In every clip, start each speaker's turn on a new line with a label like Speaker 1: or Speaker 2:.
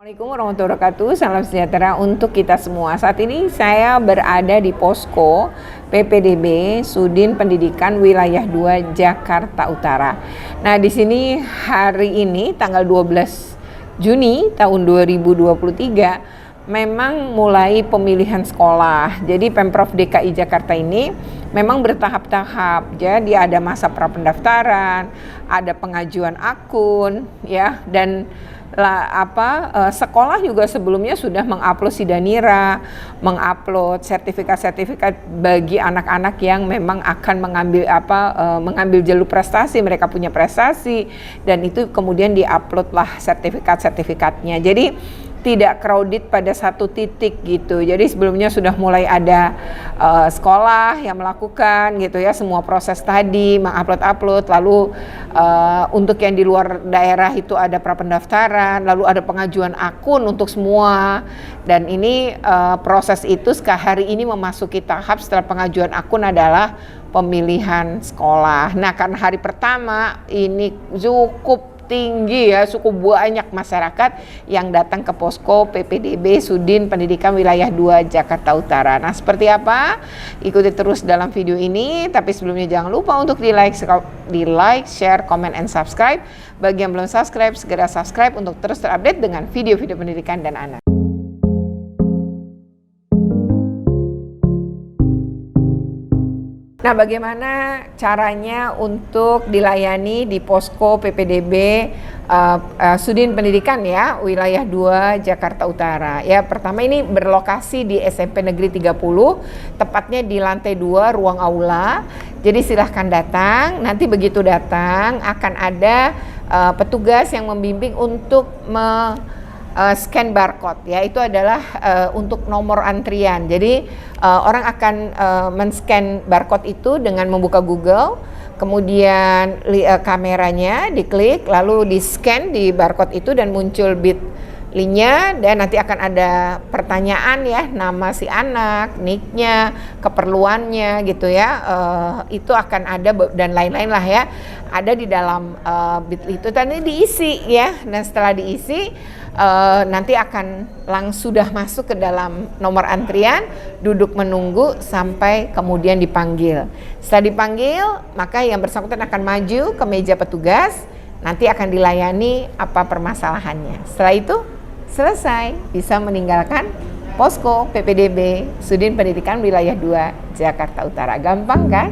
Speaker 1: Assalamualaikum warahmatullahi wabarakatuh, salam sejahtera untuk kita semua. Saat ini saya berada di Posko PPDB Sudin Pendidikan Wilayah 2 Jakarta Utara. Nah, di sini hari ini tanggal 12 Juni tahun 2023 memang mulai pemilihan sekolah. Jadi Pemprov DKI Jakarta ini memang bertahap-tahap. Jadi ada masa prapendaftaran, ada pengajuan akun, ya, dan sekolah juga sebelumnya sudah mengupload Sidanira, mengupload sertifikat-sertifikat bagi anak-anak yang memang akan mengambil jalur prestasi, mereka punya prestasi, dan itu kemudian diuploadlah sertifikat-sertifikatnya. Jadi tidak crowded pada satu titik gitu. Jadi sebelumnya sudah mulai ada sekolah yang melakukan gitu ya semua proses tadi, mengupload, lalu untuk yang di luar daerah itu ada prapendaftaran, lalu ada pengajuan akun untuk semua. Dan ini proses itu hari ini memasuki tahap setelah pengajuan akun adalah pemilihan sekolah. Nah, karena hari pertama ini cukup tinggi ya, cukup banyak masyarakat yang datang ke Posko PPDB Sudin Pendidikan Wilayah 2 Jakarta Utara. Nah, seperti apa? Ikuti terus dalam video ini, tapi sebelumnya jangan lupa untuk di like, share, comment, and subscribe. Bagi yang belum subscribe, segera subscribe untuk terus terupdate dengan video-video pendidikan dan anak. Nah, bagaimana caranya untuk dilayani di Posko PPDB Sudin Pendidikan ya, Wilayah 2 Jakarta Utara. Ya, pertama ini berlokasi di SMP Negeri 30, tepatnya di lantai 2 ruang aula. Jadi silahkan datang, nanti begitu datang akan ada petugas yang membimbing untuk scan barcode ya, itu adalah untuk nomor antrian. Jadi orang akan men-scan barcode itu dengan membuka Google, kemudian kameranya diklik, lalu di-scan di barcode itu dan muncul bit.ly-nya, dan nanti akan ada pertanyaan ya, nama si anak, nicknya, keperluannya gitu ya, itu akan ada dan lain-lain lah ya, ada di dalam bit.ly itu. Tadi diisi ya, dan setelah diisi nanti akan sudah masuk ke dalam nomor antrian, duduk menunggu sampai kemudian dipanggil. Setelah dipanggil, maka yang bersangkutan akan maju ke meja petugas, nanti akan dilayani apa permasalahannya. Setelah itu selesai, bisa meninggalkan Posko PPDB Sudin Pendidikan Wilayah 2 Jakarta Utara. Gampang kan?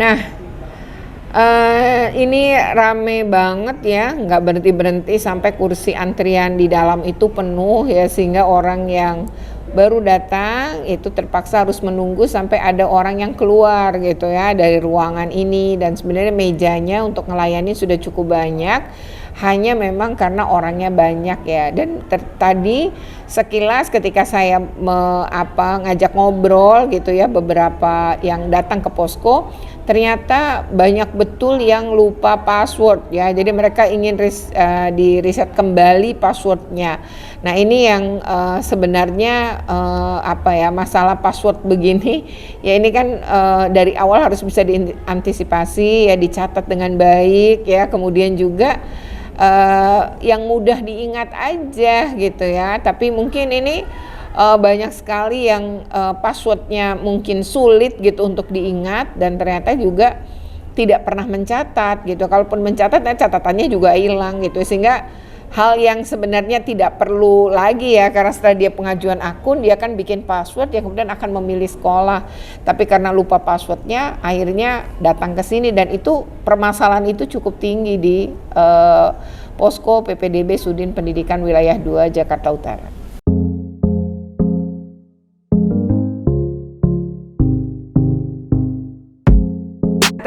Speaker 1: Nah, ini rame banget ya, nggak berhenti-berhenti sampai kursi antrian di dalam itu penuh ya, sehingga orang yang baru datang itu terpaksa harus menunggu sampai ada orang yang keluar gitu ya dari ruangan ini. Dan sebenarnya mejanya untuk melayani sudah cukup banyak, hanya memang karena orangnya banyak ya. Dan tadi sekilas ketika saya ngajak ngobrol gitu ya, beberapa yang datang ke posko, ternyata banyak betul yang lupa password ya. Jadi mereka ingin di reset kembali passwordnya. Nah, ini yang sebenarnya masalah password begini ya, ini kan dari awal harus bisa diantisipasi ya, dicatat dengan baik ya, kemudian juga yang mudah diingat aja gitu ya. Tapi mungkin ini banyak sekali yang passwordnya mungkin sulit gitu untuk diingat, dan ternyata juga tidak pernah mencatat gitu. Kalaupun mencatat, catatannya juga hilang gitu, sehingga hal yang sebenarnya tidak perlu lagi ya, karena setelah dia pengajuan akun, dia kan bikin password ya, kemudian akan memilih sekolah. Tapi karena lupa passwordnya, akhirnya datang ke sini, dan itu permasalahan itu cukup tinggi di Posko PPDB Sudin Pendidikan Wilayah 2 Jakarta Utara.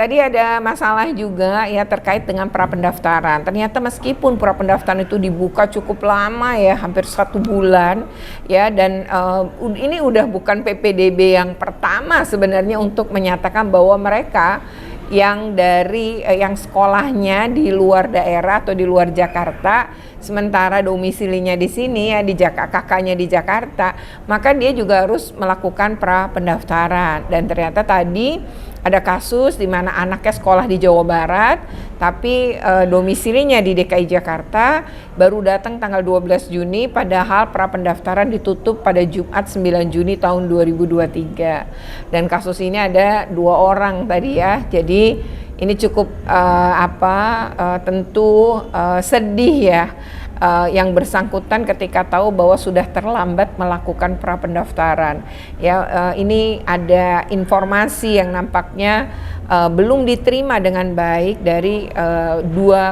Speaker 1: tadi ada masalah juga ya terkait dengan prapendaftaran. Ternyata meskipun prapendaftaran itu dibuka cukup lama ya, hampir 1 bulan ya, dan ini udah bukan PPDB yang pertama sebenarnya untuk menyatakan bahwa mereka yang dari yang sekolahnya di luar daerah atau di luar Jakarta, sementara domisilinya di sini ya, di kakaknya di Jakarta, maka dia juga harus melakukan pra-pendaftaran. Dan ternyata tadi ada kasus di mana anaknya sekolah di Jawa Barat, tapi domisilinya di DKI Jakarta, baru datang tanggal 12 Juni, padahal pra-pendaftaran ditutup pada Jumat 9 Juni tahun 2023. Dan kasus ini ada 2 orang tadi ya, jadi ini cukup tentu sedih ya, yang bersangkutan ketika tahu bahwa sudah terlambat melakukan prapendaftaran. Ya, ini ada informasi yang nampaknya belum diterima dengan baik dari 2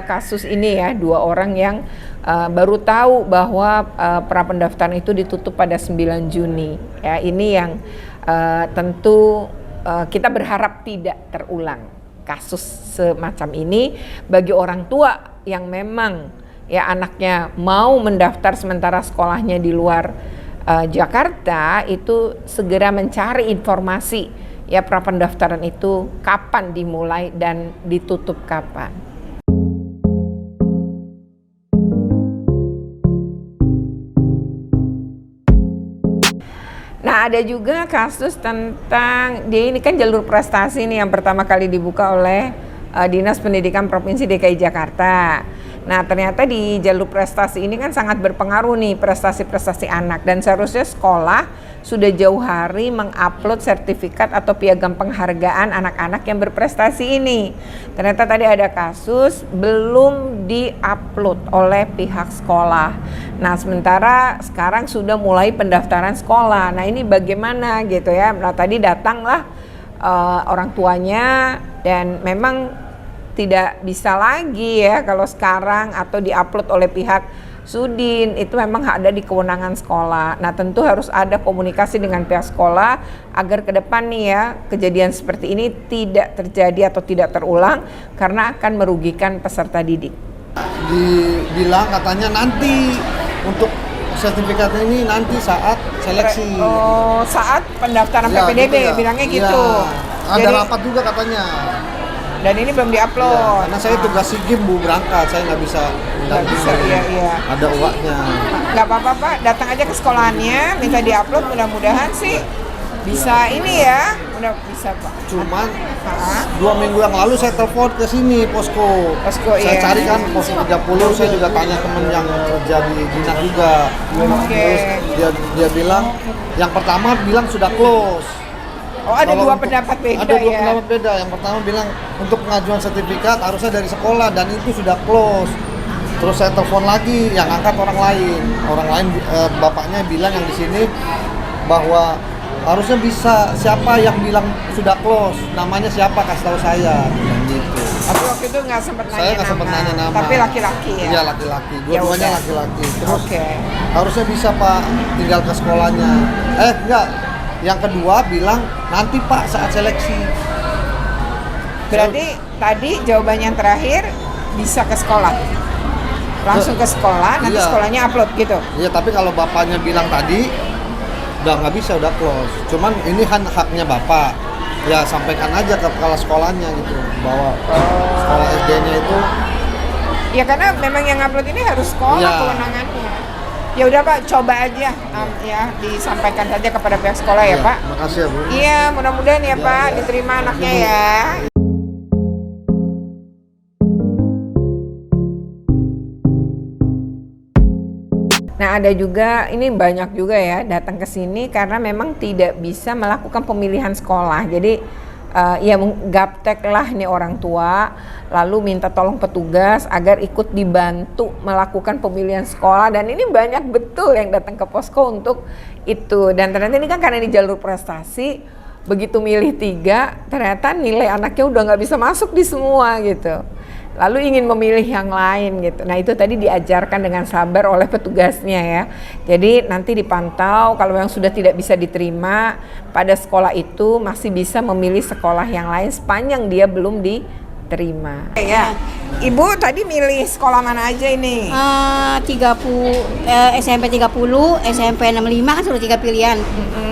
Speaker 1: kasus ini ya, 2 orang yang baru tahu bahwa prapendaftaran itu ditutup pada 9 Juni. Ya, ini yang tentu kita berharap tidak terulang kasus semacam ini bagi orang tua yang memang ya anaknya mau mendaftar sementara sekolahnya di luar Jakarta, itu segera mencari informasi ya prapendaftaran itu kapan dimulai dan ditutup kapan. Nah, ada juga kasus tentang, dia ini kan jalur prestasi nih yang pertama kali dibuka oleh Dinas Pendidikan Provinsi DKI Jakarta. Nah, ternyata di jalur prestasi ini kan sangat berpengaruh nih prestasi-prestasi anak, dan seharusnya sekolah sudah jauh hari mengupload sertifikat atau piagam penghargaan anak-anak yang berprestasi ini. Ternyata tadi ada kasus belum diupload oleh pihak sekolah. Nah, sementara sekarang sudah mulai pendaftaran sekolah. Nah, ini bagaimana gitu ya. Nah, tadi datanglah orang tuanya, dan memang tidak bisa lagi ya kalau sekarang atau diupload oleh pihak Sudin, itu memang ada di kewenangan sekolah. Nah, tentu harus ada komunikasi dengan pihak sekolah agar ke depan nih ya kejadian seperti ini tidak terjadi atau tidak terulang, karena akan merugikan peserta didik.
Speaker 2: Dibilang katanya nanti untuk sertifikat ini nanti saat seleksi.
Speaker 1: Oh, saat pendaftaran PPDB gitu ya? Bilangnya gitu.
Speaker 2: Ada jadi, rapat juga katanya.
Speaker 1: Dan ini belum diupload.
Speaker 2: Ya, karena saya tugas SIGIM berangkat, saya nggak bisa.
Speaker 1: Iya.
Speaker 2: Ada uangnya.
Speaker 1: Nggak apa-apa Pak, datang aja ke sekolahannya, minta diupload, mudah-mudahan sih bisa ini ya, udah bisa Pak.
Speaker 2: Cuman 2 minggu yang lalu saya telepon ke sini posko saya cari kan posko 30, saya juga tanya temen yang kerja di dinas juga. Terus dia bilang yang pertama bilang sudah close.
Speaker 1: Oh, ada dua pendapat beda.
Speaker 2: Ada 2 pendapat beda. Yang pertama bilang untuk pengajuan sertifikat harusnya dari sekolah dan itu sudah close. Terus saya telepon lagi, yang angkat orang lain. Orang lain bapaknya bilang yang di sini bahwa harusnya bisa, siapa yang bilang sudah close, namanya siapa, kasih tahu saya. Gitu.
Speaker 1: Tapi waktu itu nggak sempat nanya.
Speaker 2: Saya nggak sempat nanya nama.
Speaker 1: Tapi laki-laki ya.
Speaker 2: Iya, laki-laki. Dua-duanya laki-laki. Terus harusnya bisa Pak, tinggal ke sekolahnya. Enggak. Yang kedua bilang nanti Pak saat seleksi.
Speaker 1: Berarti tadi jawabannya yang terakhir bisa ke sekolah. Langsung ke sekolah, nanti sekolahnya upload gitu.
Speaker 2: Iya, tapi kalau bapaknya bilang tadi udah nggak bisa, udah close. Cuman ini kan haknya bapak. Ya sampaikan aja ke kepala sekolahnya gitu, bahwa sekolah SD-nya itu.
Speaker 1: Ya karena memang yang upload ini harus sekolah kewenangannya. Ya udah Pak, coba aja ya disampaikan saja kepada pihak sekolah ya Pak.
Speaker 2: Makasih ya Bu.
Speaker 1: Iya, mudah-mudahan ya Pak diterima anaknya ya. Nah, ada juga, ini banyak juga ya datang ke sini karena memang tidak bisa melakukan pemilihan sekolah. Jadi ya gaptek lah nih orang tua, lalu minta tolong petugas agar ikut dibantu melakukan pemilihan sekolah, dan ini banyak betul yang datang ke posko untuk itu. Dan ternyata ini kan karena di jalur prestasi, begitu milih 3 ternyata nilai anaknya udah nggak bisa masuk di semua gitu. lalu ingin memilih yang lain gitu. Nah itu tadi diajarkan dengan sabar oleh petugasnya ya. Jadi nanti dipantau, kalau yang sudah tidak bisa diterima pada sekolah itu masih bisa memilih sekolah yang lain sepanjang dia belum diterima. Ya, Ibu tadi milih sekolah mana aja ini?
Speaker 3: 30 SMP 30, SMP 65 kan sudah 3 pilihan.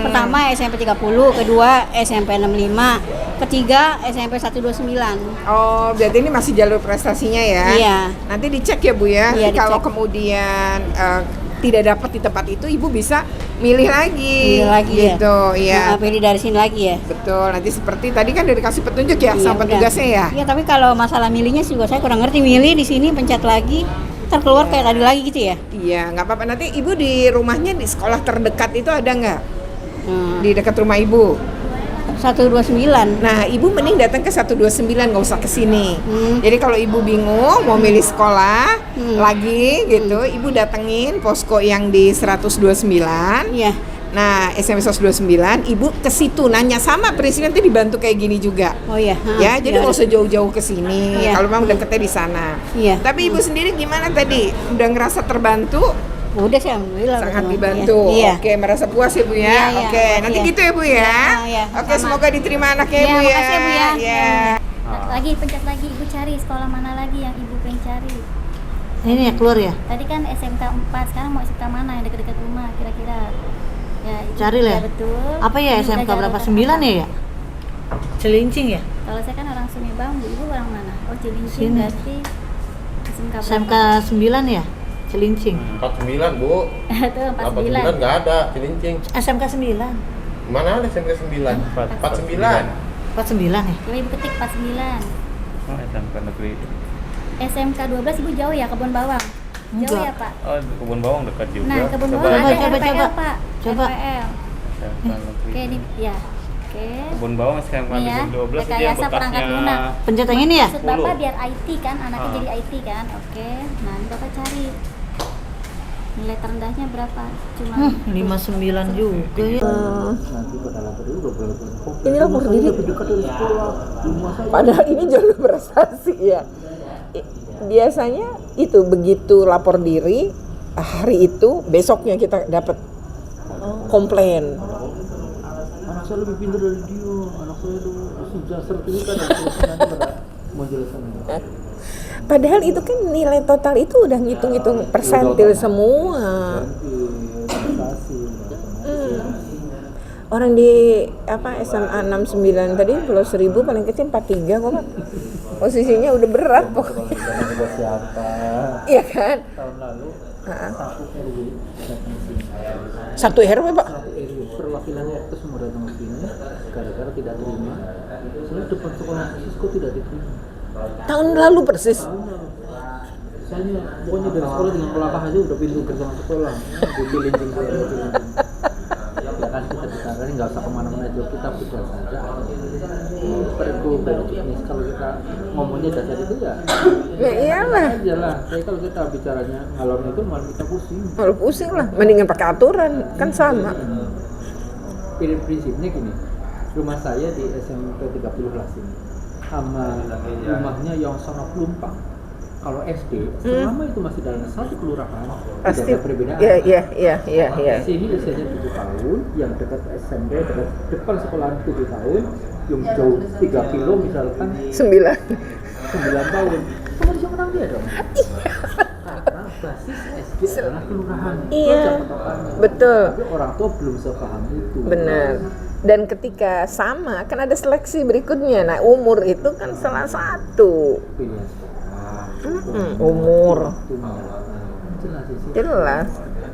Speaker 3: Pertama SMP 30, kedua SMP 65, ketiga SMP 129.
Speaker 1: Oh, berarti ini masih jalur prestasinya ya?
Speaker 3: Iya.
Speaker 1: Nanti dicek ya Bu ya.
Speaker 3: Iya,
Speaker 1: Kalau
Speaker 3: dicek.
Speaker 1: kemudian tidak dapat di tempat itu, Ibu bisa milih lagi.
Speaker 3: Pilih lagi
Speaker 1: gitu, ya.
Speaker 3: Pilih dari sini lagi ya.
Speaker 1: Betul. Nanti seperti tadi kan udah dikasih petunjuk ya sama
Speaker 3: udah.
Speaker 1: petugasnya ya.
Speaker 3: Iya, tapi kalau masalah milihnya juga saya kurang ngerti. Milih di sini pencet lagi, ntar keluar kayak tadi lagi gitu ya.
Speaker 1: Iya, nggak apa-apa. Nanti Ibu di rumahnya di sekolah terdekat itu ada nggak? Di dekat rumah Ibu?
Speaker 3: 129.
Speaker 1: Nah, Ibu mending datang ke 129, nggak usah ke sini. Jadi kalau Ibu bingung mau milih sekolah lagi gitu, Ibu datengin posko yang di 129.
Speaker 3: Iya.
Speaker 1: Nah, SMP 129, Ibu ke situ nanya sama prinsipnya nanti dibantu kayak gini juga.
Speaker 3: Oh iya.
Speaker 1: Ya, jadi nggak usah jauh-jauh ke sini.
Speaker 3: Iya.
Speaker 1: Kalau memang deketnya di sana.
Speaker 3: Iya.
Speaker 1: Tapi Ibu sendiri gimana tadi? Udah ngerasa terbantu?
Speaker 3: Udah sih alhamdulillah.
Speaker 1: Sangat
Speaker 3: betul.
Speaker 1: dibantu.
Speaker 3: Iya.
Speaker 1: Oke, merasa puas ya Bu ya.
Speaker 3: Iya, iya.
Speaker 1: Oke, nanti
Speaker 3: Iya.
Speaker 1: gitu ya Bu ya.
Speaker 3: Iya, iya.
Speaker 1: Oke,
Speaker 3: Sama.
Speaker 1: semoga diterima anaknya
Speaker 3: Iya,
Speaker 1: Bu ya.
Speaker 3: makasih ya, Bu ya.
Speaker 1: Iya.
Speaker 4: Lagi pencet lagi, Ibu cari sekolah mana lagi yang Ibu pengen cari.
Speaker 3: Ini ya keluar ya.
Speaker 4: Tadi kan SMK 4, sekarang mau SMK mana yang dekat-dekat rumah kira-kira? Ya, Ibu,
Speaker 3: Cari lah.
Speaker 4: ya, betul.
Speaker 3: Apa ya
Speaker 4: Ini
Speaker 3: SMK
Speaker 4: udah
Speaker 3: berapa?
Speaker 4: jalur
Speaker 3: 9
Speaker 4: apa?
Speaker 3: ya? Celincing ya?
Speaker 4: Kalau saya kan orang Sungai Bambu, Ibu orang mana? Oh, Cilincing
Speaker 3: Sini.
Speaker 4: berarti SMK berapa?
Speaker 3: SMK 9 ya? Celincing.
Speaker 5: 49 Bu.
Speaker 4: Tuh
Speaker 5: 49
Speaker 4: 49.
Speaker 5: nggak ada Cilincing.
Speaker 3: SMK 9.
Speaker 5: Mana ada SMP 9? 49.
Speaker 3: 49 ya?
Speaker 4: Coba Ibu ketik 49.
Speaker 6: Oh, SMK negeri.
Speaker 4: SMK 12 Ibu jauh ya, Kebun Bawang? Jauh
Speaker 3: Enggak.
Speaker 4: ya Pak?
Speaker 6: Oh, Kebun Bawang dekat juga.
Speaker 4: Nah, Kebun
Speaker 6: Coba
Speaker 4: Bawang ada
Speaker 3: coba,
Speaker 4: RPL
Speaker 3: coba.
Speaker 4: Pak.
Speaker 3: Coba.
Speaker 4: RPL.
Speaker 6: SMK negeri.
Speaker 4: Oke, ini ya. Oke.
Speaker 6: Kebun Bawang SMK
Speaker 4: Nih ya,
Speaker 6: negeri 12 itu yang
Speaker 4: rekayasa perangkat
Speaker 6: bekasnya.
Speaker 4: lunak.
Speaker 3: Pencet yang ini ya?
Speaker 4: Maksud Bapak
Speaker 6: 10.
Speaker 4: biar IT kan, anaknya
Speaker 6: Ah.
Speaker 4: jadi IT kan. Oke. Nah, ini Bapak cari. Nilai terendahnya berapa? Cuma
Speaker 3: 59 juga ya.
Speaker 1: Ini lapor diri. Padahal ini jalur prestasi ya. Biasanya itu begitu lapor diri hari itu besoknya kita dapat komplain.
Speaker 7: Anak saya lebih pintar dari dia, anak saya itu sudah sertifikat dan terus nanti mau jelaskan.
Speaker 1: Padahal itu kan nilai total itu udah ngitung-ngitung persentil semua. Orang di SMA 69 tadi Pulau Seribu paling kecil 43 kok Pak. Posisinya udah berat pokoknya.
Speaker 7: Siapa?
Speaker 1: Iya kan?
Speaker 7: Tahun lalu
Speaker 1: Ha-ha.
Speaker 7: satu RW datang ke sini.
Speaker 1: Satu RW Pak.
Speaker 7: Satu RW perwakilannya itu semua datang ke sini gara-gara tidak terima. Soalnya depan sekolah Sisko tidak diterima.
Speaker 1: Tahun lalu persis.
Speaker 7: Misalnya pokoknya dari sekolah dengan melangkah aja udah pintu gerbang sekolah. Dipilih ya kan kita bicara nggak usah kemana-mana aja, kita berdua saja. Perlu dari jenis kalau kita ngomongnya dasar itu ya.
Speaker 1: Ya iyalah.
Speaker 7: Aja lah. Tapi kalau kita bicaranya ngalor itu malah kita pusing.
Speaker 1: Kalau pusing lah, mendingan pakai aturan kan sama.
Speaker 7: Prinsipnya gini, rumah saya di SMP 30 kelas ini sama rumahnya yang sana Pelumpang. Kalau SD, selama itu masih dalam satu kelurahan,
Speaker 1: Pasti.
Speaker 7: tidak ada perbedaan.
Speaker 1: Iya.
Speaker 7: Sini usianya 7 tahun, yang dekat SMP, dekat depan sekolahan 7 tahun, yang jauh 3 kilo misalkan
Speaker 1: 9.
Speaker 7: 9 tahun. Kamu bisa menang dia dong? Karena basis SD adalah kelurahan. Itu
Speaker 1: Iya.
Speaker 7: aja patokannya.
Speaker 1: Betul.
Speaker 7: Tapi orang tua belum sepaham itu.
Speaker 1: Benar. Dan ketika sama kan ada seleksi berikutnya. Nah, umur itu kan salah satu.
Speaker 7: Pilihan sekolah.
Speaker 1: Umur
Speaker 7: Jelas sih.
Speaker 1: jelas.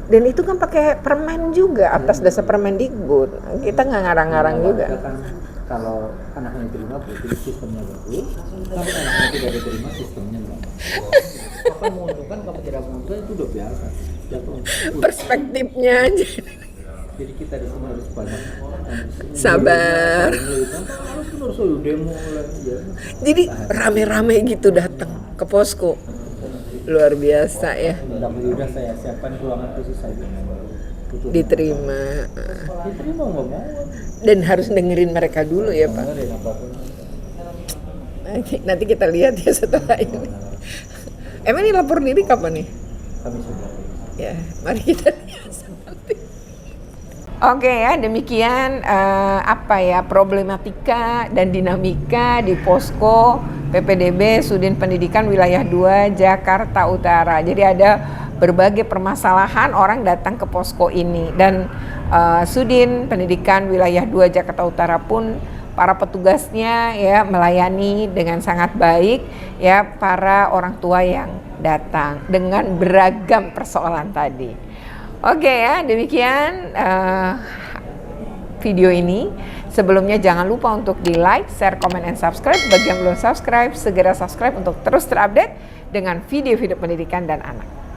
Speaker 1: Dan itu kan pakai permen juga atas dasar Permendikbud. Kita nggak ngarang-ngarang juga.
Speaker 7: Kan kalau anaknya diterima berarti sistemnya bagus. Kalau anaknya tidak diterima sistemnya bagus. Apa yang menguntungkan kalau tidak menguntungkan itu udah biasa. Jatuh.
Speaker 1: Perspektifnya aja.
Speaker 7: Jadi kita di sini harus banyak
Speaker 1: Sabar.
Speaker 7: harus demo ya.
Speaker 1: Jadi rame-rame gitu datang ke posko. Luar biasa ya.
Speaker 7: Mudah-mudahan saya siapkan ruangan khusus saja.
Speaker 1: Diterima.
Speaker 7: Diterima nggak mau.
Speaker 1: Dan harus dengerin mereka dulu ya Pak.
Speaker 7: Dengerin apapun.
Speaker 1: Nanti kita lihat ya setelah ini. Emang ini lapor diri kapan nih?
Speaker 7: Kami sudah.
Speaker 1: Ya, mari kita lihat seperti. Oke ya, demikian problematika dan dinamika di posko PPDB Sudin Pendidikan Wilayah 2 Jakarta Utara. Jadi ada berbagai permasalahan orang datang ke posko ini dan Sudin Pendidikan Wilayah 2 Jakarta Utara pun para petugasnya ya melayani dengan sangat baik ya para orang tua yang datang dengan beragam persoalan tadi. Oke ya, demikian video ini. Sebelumnya jangan lupa untuk di like, share, comment, and subscribe. Bagi yang belum subscribe, segera subscribe untuk terus terupdate dengan video-video pendidikan dan anak.